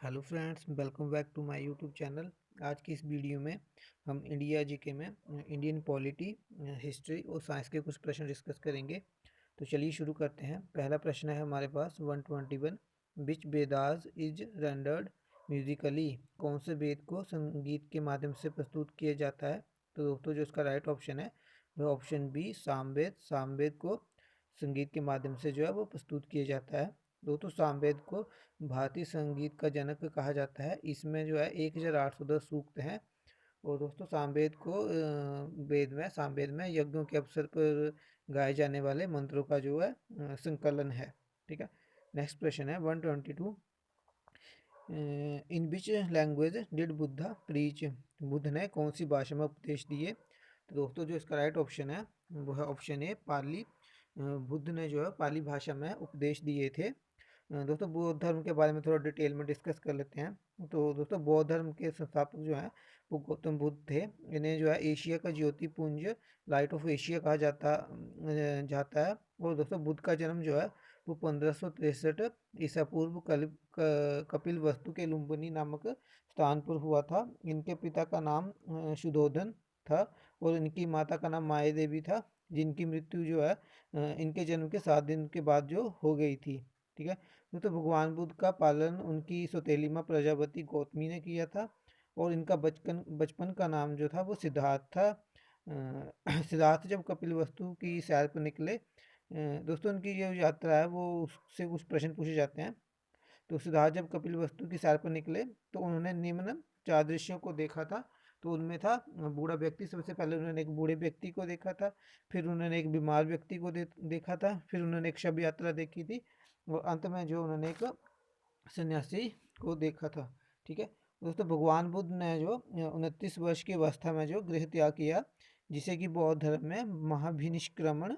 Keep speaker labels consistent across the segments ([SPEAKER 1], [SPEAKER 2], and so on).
[SPEAKER 1] Hello friends, welcome back to my YouTube channel. आज की इस वीडियो में हम इंडिया जीके में इंडियन पॉलिटी, हिस्ट्री और साइंस के कुछ प्रश्न डिस्कस करेंगे। तो चलिए शुरू करते हैं। पहला प्रश्न है हमारे पास 121। विच वेदास इज रेंडर्ड म्यूजिकली? कौन से वेद को संगीत के माध्यम से प्रस्तुत किया जाता है? तो दोस्तों जो इसका राइट ऑप्शन है वह ऑप्शन बी सामवेद। सामवेद को संगीत के माध्यम से जो है वो प्रस्तुत किया जाता है। दोस्तों सामवेद को भारतीय संगीत का जनक कहा जाता है। इसमें जो है 1810 सूक्त हैं। और दोस्तों सामवेद को सामवेद में यज्ञों के अवसर पर गाए जाने वाले मंत्रों का जो है संकलन है। ठीक है। नेक्स्ट क्वेश्चन है 122। In which language did Buddha preach? Buddha ने कौन सी भाषा में उपदेश दिए? तो दोस्तों जो इसका राइट ऑप्शन है वो है ऑप्शन ए पाली। बुद्ध ने जो है पाली भाषा में उपदेश दिए थे। दोस्तों बौद्ध धर्म के बारे में थोड़ा डिटेल में डिस्कस कर लेते हैं। तो दोस्तों बौद्ध धर्म के संस्थापक जो हैं वो गौतम बुद्ध थे। इन्हें जो है एशिया का ज्योति पुंज, लाइट ऑफ एशिया कहा जाता है। और दोस्तों बुद्ध का जन्म जो है वो 1563 ईसा पूर्व कपिल वस्तु के लुम्बिनी नामक स्थान पर हुआ था। इनके पिता का नाम शुद्धोधन था और इनकी माता का नाम माया देवी था, जिनकी मृत्यु जो है इनके जन्म के 7 दिन के बाद जो हो गई थी। ठीक है। तो भगवान बुद्ध का पालन उनकी सौतेली माँ प्रजापति गौतमी ने किया था। और इनका बचपन बचपन का नाम जो था वो सिद्धार्थ था। सिद्धार्थ जब कपिल वस्तु की सैर पर निकले, दोस्तों उनकी जो यात्रा है वो उससे कुछ प्रश्न पूछे जाते हैं। तो सिद्धार्थ जब कपिल वस्तु की सैर पर निकले तो उन्होंने निम्न 4 दृश्यों को देखा था। तो उनमें था बूढ़ा व्यक्ति। सबसे पहले उन्होंने एक बूढ़े व्यक्ति को देखा था, फिर उन्होंने एक बीमार व्यक्ति को देखा था, फिर उन्होंने एक शव यात्रा देखी थी, और अंत में जो उन्होंने एक सन्यासी को देखा था। ठीक है। दोस्तों भगवान बुद्ध ने जो 29 वर्ष की अवस्था में जो गृह त्याग किया, जिसे कि बौद्ध धर्म में महाभिनिष्क्रमण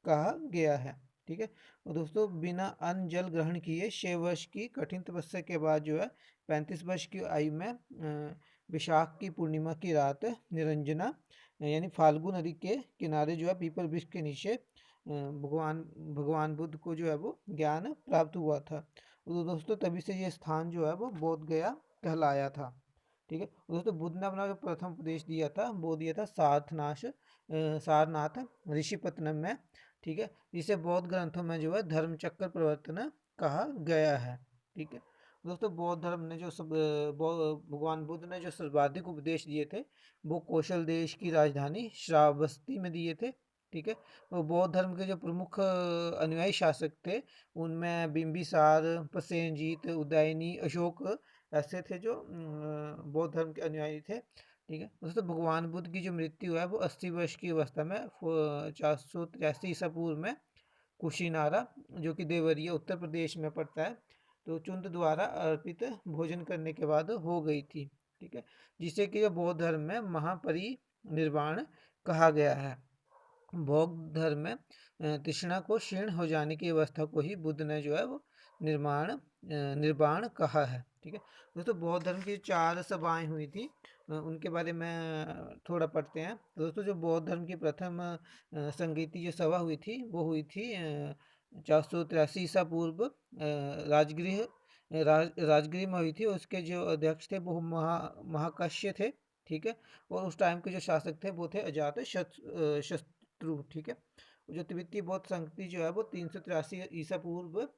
[SPEAKER 1] कहा गया है। ठीक है। और दोस्तों बिना अन्न जल ग्रहण किए 6 वर्ष की कठिन तपस्या के बाद जो है 35 वर्ष की आयु में विशाख की पूर्णिमा की रात निरंजना यानी फाल्गु नदी के किनारे जो है पीपल वृक्ष के नीचे भगवान भगवान बुद्ध को जो है वो ज्ञान प्राप्त हुआ था। तो दोस्तों तभी से ये स्थान जो है वो बोध गया कहलाया था। ठीक है। दोस्तों बुद्ध ने अपना जो प्रथम उपदेश दिया था वो दिया था सारनाथ ऋषिपत्तनम में। ठीक है। जिसे बौद्ध ग्रंथों में जो है धर्म चक्र प्रवर्तन कहा गया है। ठीक है। दोस्तों बौद्ध धर्म ने जो भगवान बुद्ध ने जो सर्वाधिक उपदेश दिए थे वो कौशल देश की राजधानी श्रावस्ती में दिए थे। ठीक है। और बौद्ध धर्म के जो प्रमुख अनुयायी शासक थे उनमें बिंबिसार, प्रसेनजीत, उदयनी, अशोक ऐसे थे जो बौद्ध धर्म के अनुयायी थे। ठीक है। दोस्तों भगवान बुद्ध की जो मृत्यु है वो 80 वर्ष की अवस्था में 483 ईसा पूर्व में कुशीनारा, जो कि देवरिया उत्तर प्रदेश में पड़ता है, तो चुंद द्वारा अर्पित भोजन करने के बाद हो गई थी। ठीक है। जिसे कि जो बौद्ध धर्म में महापरिनिर्वाण कहा गया है। बौद्ध धर्म में तृष्णा को क्षीण हो जाने की अवस्था को ही बुद्ध ने जो है वो निर्वाण कहा है। ठीक है। दोस्तों बौद्ध धर्म की 4 सभाएं हुई थी, उनके बारे में थोड़ा पढ़ते हैं। दोस्तों जो बौद्ध धर्म की प्रथम संगीति जो सभा हुई थी वो हुई थी 483 ईसा पूर्व राजगृह राजगृह में हुई थी। उसके जो अध्यक्ष थे वो महाकाश्य थे। ठीक है। और उस टाइम के जो शासक थे वो थे अजात शत्रु। ठीक है। जो तिब्बती बौद्ध संगति जो है वो 383 ईसा पूर्व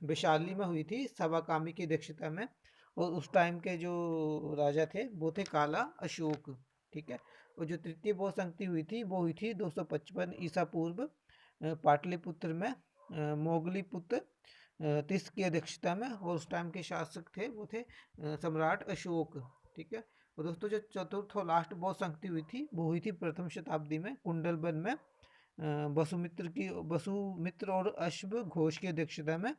[SPEAKER 1] वैशाली में हुई थी सवाकामी की अध्यक्षता में। और उस टाइम के जो राजा थे वो थे काला अशोक। ठीक है। और जो तृतीय बौद्ध संगति हुई थी वो हुई थी 255 ईसा पूर्व पाटलिपुत्र में मोगलीपुत्र तिस की अध्यक्षता में। और उस टाइम के शासक थे वो थे सम्राट अशोक। ठीक है। और दोस्तों जो चतुर्थ और लास्ट बौद्ध संगति हुई थी वो हुई थी प्रथम शताब्दी में कुंडलबन में वसुमित्र और अश्व घोष की अध्यक्षता में।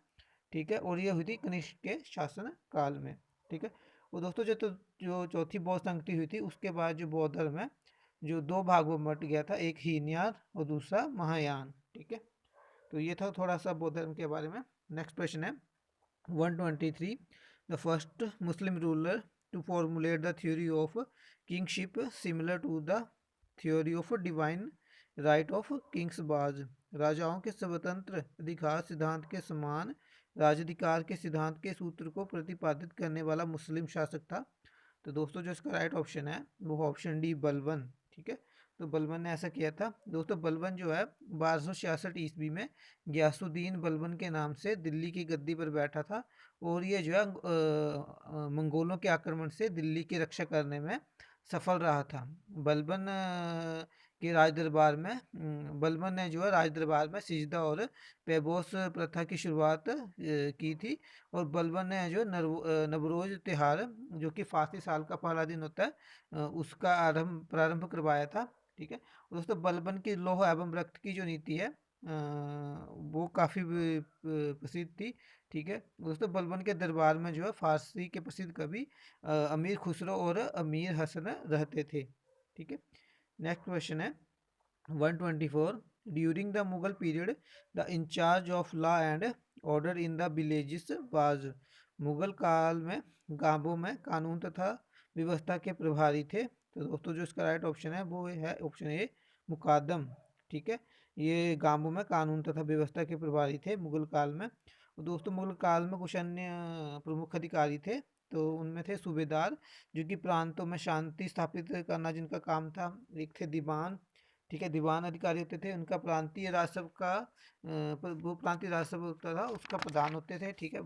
[SPEAKER 1] ठीक है। और ये हुई थी कनिष्क के शासन काल में। ठीक है। और दोस्तों जो चौथी बौद्ध संगति हुई थी उसके बाद जो बौद्ध धर्म है जो 2 भागों में बट गया था, एक हीनयान और दूसरा महायान। ठीक है। तो ये था थोड़ा सा बौद्ध धर्म के बारे में। नेक्स्ट क्वेश्चन है 123। The first Muslim ruler to formulate the theory of kingship similar to the theory of divine right of kings was? राजाओं के स्वतंत्र अधिकार सिद्धांत के समान राजाधिकार के सिद्धांत के सूत्र को प्रतिपादित करने वाला मुस्लिम शासक था? तो दोस्तों जो इसका राइट ऑप्शन है वो ऑप्शन डी बलबन। ठीक है, तो बलबन ने ऐसा किया था। दोस्तों बलबन जो है 1266 ईस्वी में गयासुद्दीन बलबन के नाम से दिल्ली की गद्दी पर बैठा था और ये जो है मंगोलों के आक्रमण से दिल्ली की रक्षा करने में सफल रहा था। बलबन के राज दरबार में बलबन ने जो है राज दरबार में सिजदा और पेबोस प्रथा की शुरुआत की थी और बलबन ने जो नवरोज त्योहार जो कि फारसी साल का पहला दिन होता है उसका प्रारंभ करवाया था। ठीक है, दोस्तों बलबन की लौह एवं रक्त की जो नीति है वो काफ़ी प्रसिद्ध थी। ठीक है दोस्तों, बलबन के दरबार में जो है फारसी के प्रसिद्ध कवि अमीर खुसरो और अमीर हसन रहते थे। ठीक है, नेक्स्ट क्वेश्चन है 124। During the Mughal period the incharge of law and order in the villages was. Mughal काल में गांवों में कानून तथा व्यवस्था के प्रभारी थे। तो दोस्तों जो इसका राइट ऑप्शन है वो है ऑप्शन ए मुकादम। ठीक है, ये गांवों में कानून तथा व्यवस्था के प्रभारी थे मुगल काल में। और दोस्तों मुगल काल में कुछ अन्य प्रमुख अधिकारी थे। तो उनमें थे सूबेदार जो कि प्रांतों में शांति स्थापित करना जिनका काम था। एक थे दीवान। ठीक है, दीवान अधिकारी होते थे, उनका प्रांतीय राजसभा का वो प्रांतीय राजसभा होता था उसका प्रधान होते थे। ठीक है,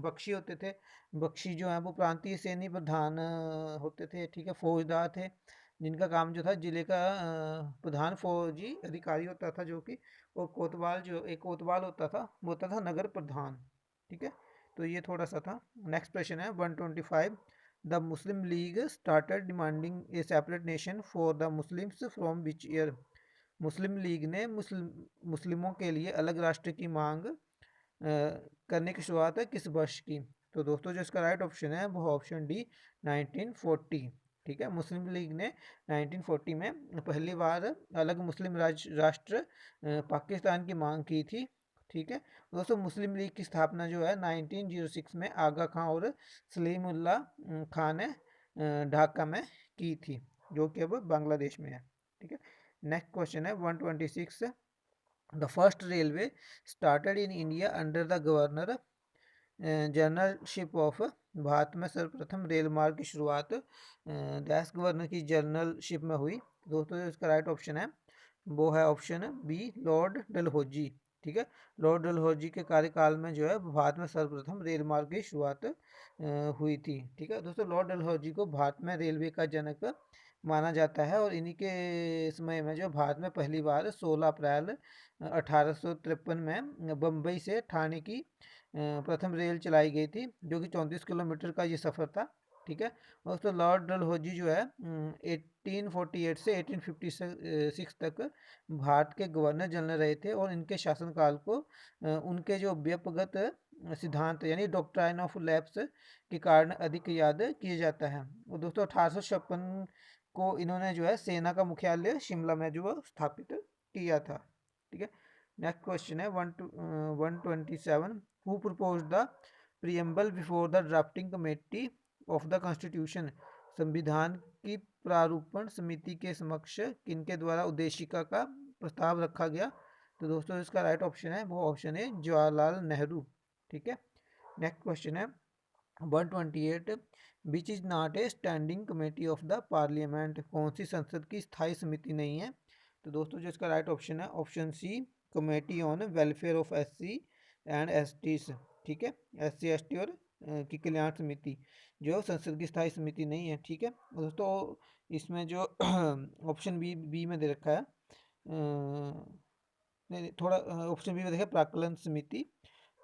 [SPEAKER 1] बख्शी होते थे। बख्शी जो है वो प्रांतीय सैन्य प्रधान होते थे। ठीक है, फौजदार थे जिनका काम जो था जिले का प्रधान फौजी अधिकारी होता था जो कि, और कोतवाल जो एक कोतवाल होता था वो होता था नगर प्रधान। ठीक है, तो ये थोड़ा सा था। नेक्स्ट क्वेश्चन है 125। The Muslim league started demanding A separate nation for the Muslims from which year. Muslim league ने मुस्लिमों के लिए अलग राष्ट्र की मांग करने की शुरुआत है किस वर्ष की? तो दोस्तों जो इसका राइट ऑप्शन है वो ऑप्शन डी 1940। ठीक है, मुस्लिम लीग ने 1940 में पहली बार अलग मुस्लिम राष्ट्र पाकिस्तान की मांग की थी। ठीक है दोस्तों, मुस्लिम लीग की स्थापना जो है 1906 में आगा खां और सलीमुल्लाह खान ने ढाका में की थी जो कि अब बांग्लादेश में है। ठीक है, नेक्स्ट क्वेश्चन है 126। The first railway started in India under the governor generalship of. Bharat में सर्वप्रथम रेल मार्ग की शुरुआत डैश गवर्नर की जनरलशिप में हुई। दोस्तों इसका राइट ऑप्शन है वो है ऑप्शन बी लॉर्ड डलहौजी। ठीक है, लॉर्ड डलहौजी के कार्यकाल में जो है भारत में सर्वप्रथम रेल मार्ग की शुरुआत हुई थी। ठीक है दोस्तों, लॉर्ड डलहौजी को भारत में रेलवे का जनक माना जाता है और इन्हीं के समय में जो भारत में पहली बार 16 अप्रैल 1853 में बम्बई से ठाणे की प्रथम रेल चलाई गई थी जो कि 34 किलोमीटर का ये सफ़र था। ठीक है, और तो लॉर्ड डलहौजी जो है 1848 से 1856 तक भारत के गवर्नर जनरल रहे थे और इनके शासनकाल को उनके जो व्यपगत सिद्धांत यानी डॉक्ट्राइन ऑफ लैप्स के कारण अधिक याद किया जाता है। और दोस्तों 1856 को इन्होंने जो है सेना का मुख्यालय शिमला में जो है स्थापित किया था। ठीक है, नेक्स्ट क्वेश्चन है 127। Who propose the preamble before the drafting committee of the constitution. संविधान की प्रारूपण समिति के समक्ष किनके द्वारा उद्देशिका का प्रस्ताव रखा गया? तो दोस्तों इसका राइट ऑप्शन है वो ऑप्शन है जवाहरलाल नेहरू। ठीक है, नेक्स्ट क्वेश्चन है 128। Which is not a standing committee of the parliament. कौन सी संसद की स्थायी समिति नहीं है? तो दोस्तों जो इसका राइट ऑप्शन है option C committee on welfare of SC and STs. ठीक है, एससी एसटी और की कल्याण समिति जो संसद की स्थायी समिति नहीं है। ठीक है दोस्तों, इसमें जो ऑप्शन बी बी में दे रखा है नहीं थोड़ा ऑप्शन बी में देखिए प्राक्कलन समिति।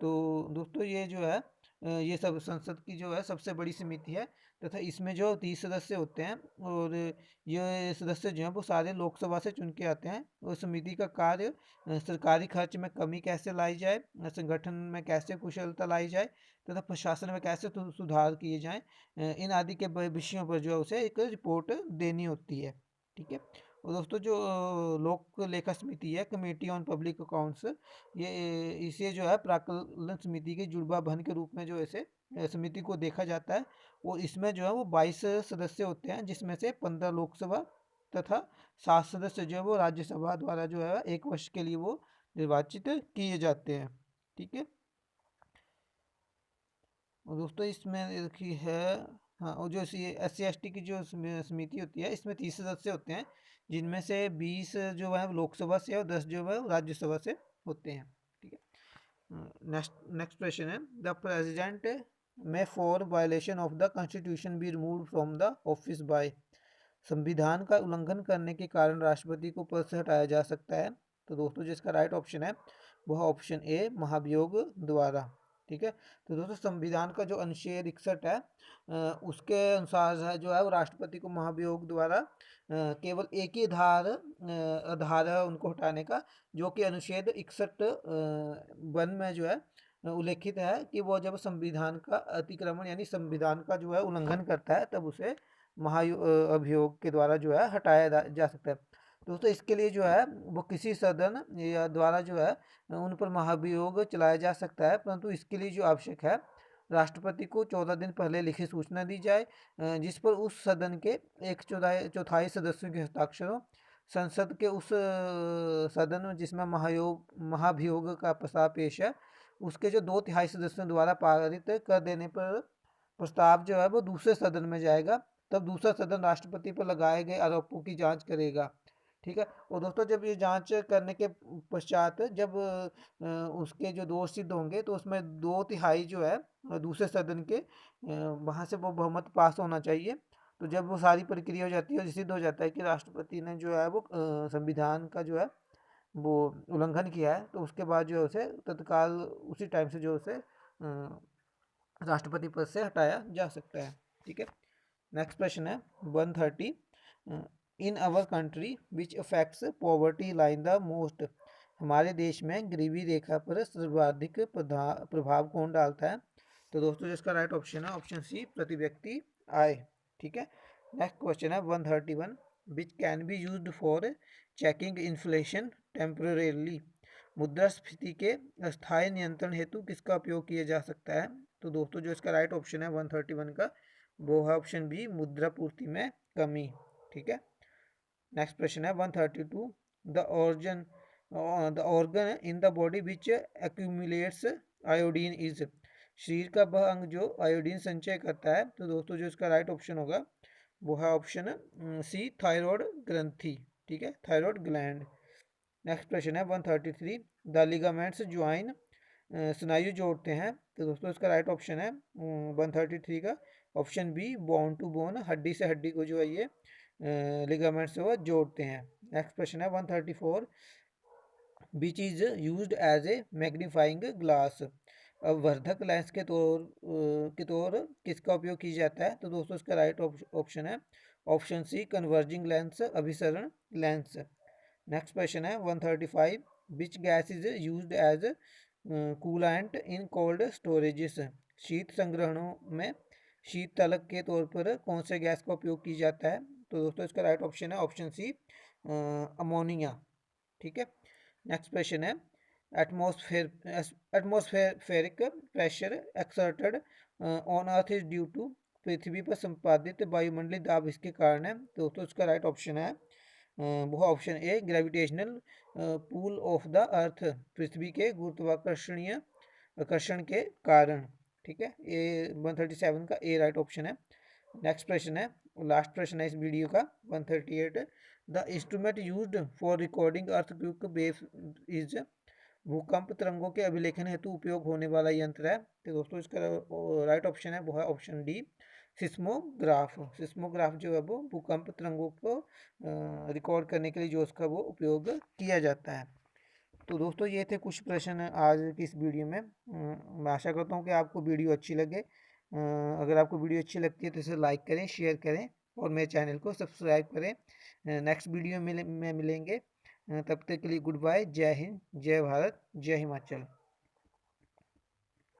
[SPEAKER 1] तो दोस्तों ये जो है ये सब संसद की जो है सबसे बड़ी समिति है तथा इसमें जो 30 सदस्य होते हैं और ये सदस्य जो हैं वो सारे लोकसभा से चुन के आते हैं। और समिति का कार्य सरकारी खर्च में कमी कैसे लाई जाए, संगठन में कैसे कुशलता लाई जाए तथा प्रशासन में कैसे सुधार किए जाएं, इन आदि के विषयों पर जो है उसे एक रिपोर्ट देनी होती है। ठीक है, और दोस्तों जो लोक लेखा समिति है कमेटी ऑन पब्लिक अकाउंट्स, ये इसे जो है प्राक्कलन समिति के जुड़वा बहन के रूप में जो ऐसे समिति को देखा जाता है। और इसमें जो है वो 22 सदस्य होते हैं जिसमें से 15 लोकसभा तथा 7 सदस्य जो है वो राज्यसभा द्वारा जो है 1 वर्ष के लिए वो निर्वाचित किए जाते हैं। ठीक है, और दोस्तों इसमें रखी है, हाँ, और जो SC ST की जो समिति होती है इसमें 30 सदस्य होते हैं, जिनमें से 20 जो है लोकसभा से और 10 जो है राज्यसभा से होते हैं। ठीक है। नेक्स्ट नेक्स्ट क्वेश्चन है, the president may for violation of the constitution be remove from the office by. संविधान का उल्लंघन करने के कारण राष्ट्रपति को पद से हटाया जा सकता है। तो दोस्तों जिसका राइट ऑप्शन है वह ऑप्शन ए महाभियोग द्वारा। ठीक है। तो दोस्तों संविधान का जो अनुच्छेद 61 है उसके अनुसार जो है वो राष्ट्रपति को महाभियोग द्वारा केवल एक ही आधार है उनको हटाने का, जो कि अनुच्छेद 61 वन में जो है उल्लेखित है कि वो जब संविधान का अतिक्रमण यानी संविधान का जो है उल्लंघन करता है तब उसे अभियोग के द्वारा जो है हटाया जा सकता है। दोस्तों इसके लिए जो है वो किसी सदन या द्वारा जो है उन पर महाभियोग चलाया जा सकता है, परंतु इसके लिए जो आवश्यक है राष्ट्रपति को 14 दिन पहले लिखित सूचना दी जाए, जिस पर उस सदन के एक चौथाई सदस्यों के हस्ताक्षर हो। संसद के उस सदन जिसमें महाभियोग का प्रस्ताव पेश है उसके जो 2/3 सदस्यों द्वारा पारित कर देने पर प्रस्ताव जो है वो दूसरे सदन में जाएगा, तब दूसरा सदन राष्ट्रपति पर लगाए गए आरोपों की जांच करेगा। ठीक है। और दोस्तों जब ये जांच करने के पश्चात जब उसके जो दोष सिद्ध होंगे तो उसमें 2/3 जो है दूसरे सदन के वहां से वो बहुमत पास होना चाहिए। तो जब वो सारी प्रक्रिया हो जाती है और सिद्ध हो जाता है कि राष्ट्रपति ने जो है वो संविधान का जो है वो उल्लंघन किया है, तो उसके बाद जो है उसे तत्काल उसी टाइम से जो उसे राष्ट्रपति पद से हटाया जा सकता है। ठीक है। नेक्स्ट प्रश्न है 130, in our country which affects poverty line the most. हमारे देश में गरीबी रेखा पर सर्वाधिक प्रभाव कौन डालता है। तो दोस्तों जिसका राइट ऑप्शन है ऑप्शन सी प्रति व्यक्ति आय। ठीक है। नेक्स्ट क्वेश्चन है 131, which can be used for checking inflation temporarily. मुद्रास्फीति के अस्थायी नियंत्रण हेतु किसका उपयोग किया जा सकता है। तो दोस्तों जो इसका राइट ऑप्शन है 131 का वो है ऑप्शन बी मुद्रा पूर्ति में कमी। ठीक है। नेक्स्ट प्रश्न है 132, the organ in the body which accumulates iodine is. शरीर का वह अंग जो आयोडीन संचय करता है। तो दोस्तों जो इसका राइट ऑप्शन होगा वो है ऑप्शन सी थायराइड ग्रंथि। ठीक है, थायराइड ग्लैंड। नेक्स्ट क्वेश्चन है 133, द लिगामेंट्स ज्वाइन, स्नायु जोड़ते हैं। तो दोस्तों इसका राइट ऑप्शन है 133 का option B bone to bone, हड्डी से हड्डी को जो है ये लिगामेंट से वो जोड़ते हैं। नेक्स्ट क्वेश्चन है 134, which is used as a magnifying glass. वर्धक लेंस के तौर किसका उपयोग किया जाता है। तो दोस्तों इसका राइट ऑप्शन है ऑप्शन सी कन्वर्जिंग लेंस, अभिसरण लेंस। नेक्स्ट क्वेश्चन है 135, which gas is used as coolant in cold storages. शीत संग्रहणों में शीतलक के तौर पर कौन से गैस का उपयोग किया जाता है। तो दोस्तों इसका राइट ऑप्शन है ऑप्शन सी अमोनिया। ठीक है। नेक्स्ट क्वेश्चन है atmospheric pressure exerted on earth is due to. पृथ्वी पर संपादित वायुमंडलीय दाब इसके कारण है। तो दोस्तों इसका राइट ऑप्शन है वो option A gravitational pull of the earth, पृथ्वी के गुरुत्वाकर्षणीय आकर्षण के कारण। ठीक है, ए 137 का ए राइट ऑप्शन है। नेक्स्ट प्रश्न है, लास्ट प्रश्न है इस वीडियो का 138, the instrument used for recording earthquake wave is. भूकंप तरंगों के अभिलेखन हेतु उपयोग होने वाला यंत्र है। तो दोस्तों इसका राइट ऑप्शन है वो है ऑप्शन डी सिस्मोग्राफ। सिस्मोग्राफ जो है वो भूकंप तरंगों को रिकॉर्ड करने के लिए जो उसका वो उपयोग किया जाता है। तो दोस्तों ये थे कुछ प्रश्न आज की इस वीडियो में। मैं आशा करता हूँ कि आपको वीडियो अच्छी लगे। अगर आपको वीडियो अच्छी लगती है तो इसे लाइक करें, शेयर करें और मेरे चैनल को सब्सक्राइब करें। नेक्स्ट वीडियो में मिलेंगे। तब तक के लिए गुड बाय, जय हिंद, जय भारत, जय हिमाचल।